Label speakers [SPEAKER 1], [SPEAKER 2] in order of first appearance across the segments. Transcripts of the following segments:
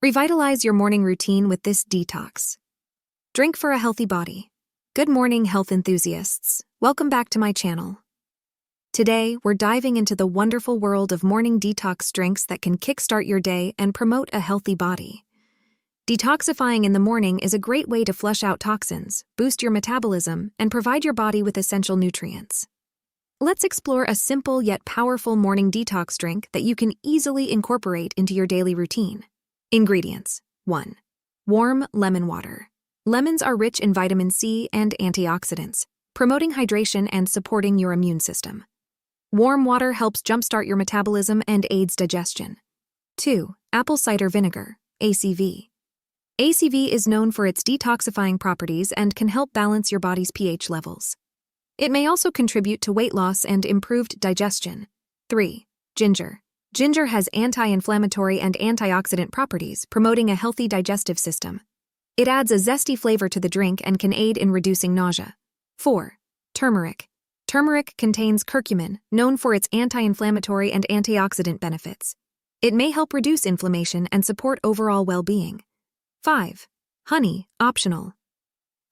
[SPEAKER 1] Revitalize your morning routine with this detox drink for a healthy body. Good morning, health enthusiasts. Welcome back to my channel. Today, we're diving into the wonderful world of morning detox drinks that can kickstart your day and promote a healthy body. Detoxifying in the morning is a great way to flush out toxins, boost your metabolism, and provide your body with essential nutrients. Let's explore a simple yet powerful morning detox drink that you can easily incorporate into your daily routine. Ingredients. 1. Warm lemon water. Lemons are rich in vitamin C and antioxidants, promoting hydration and supporting your immune system. Warm water helps jumpstart your metabolism and aids digestion. 2. Apple cider vinegar, ACV. ACV is known for its detoxifying properties and can help balance your body's pH levels. It may also contribute to weight loss and improved digestion. 3. Ginger. Ginger has anti-inflammatory and antioxidant properties, promoting a healthy digestive system. It adds a zesty flavor to the drink and can aid in reducing nausea. 4. Turmeric. Turmeric contains curcumin, known for its anti-inflammatory and antioxidant benefits. It may help reduce inflammation and support overall well-being. 5. Honey, optional.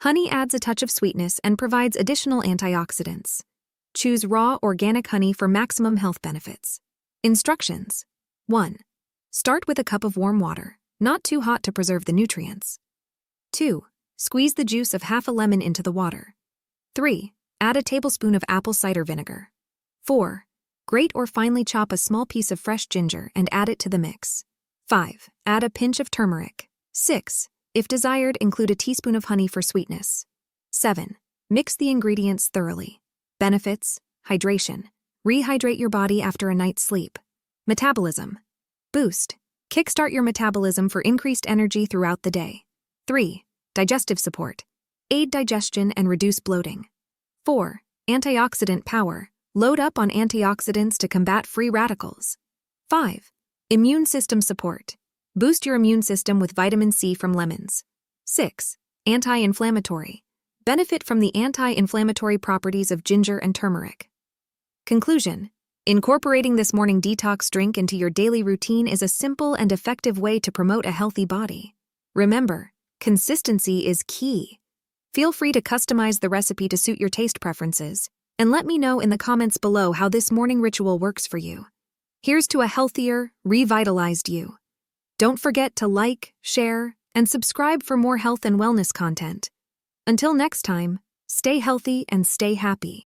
[SPEAKER 1] Honey adds a touch of sweetness and provides additional antioxidants. Choose raw, organic honey for maximum health benefits. Instructions. 1. Start with a cup of warm water, not too hot to preserve the nutrients. 2. Squeeze the juice of half a lemon into the water. 3. Add a tablespoon of apple cider vinegar. 4. Grate or finely chop a small piece of fresh ginger and add it to the mix. 5. Add a pinch of turmeric. 6. If desired, include a teaspoon of honey for sweetness. 7. Mix the ingredients thoroughly. Benefits: hydration. Rehydrate your body after a night's sleep. Metabolism. Boost. Kickstart your metabolism for increased energy throughout the day. 3. Digestive support. Aid digestion and reduce bloating. 4. Antioxidant power. Load up on antioxidants to combat free radicals. 5. Immune system support. Boost your immune system with vitamin C from lemons. 6. Anti-inflammatory. Benefit from the anti-inflammatory properties of ginger and turmeric. Conclusion. Incorporating this morning detox drink into your daily routine is a simple and effective way to promote a healthy body. Remember, consistency is key. Feel free to customize the recipe to suit your taste preferences, and let me know in the comments below how this morning ritual works for you. Here's to a healthier, revitalized you. Don't forget to like, share, and subscribe for more health and wellness content. Until next time, stay healthy and stay happy.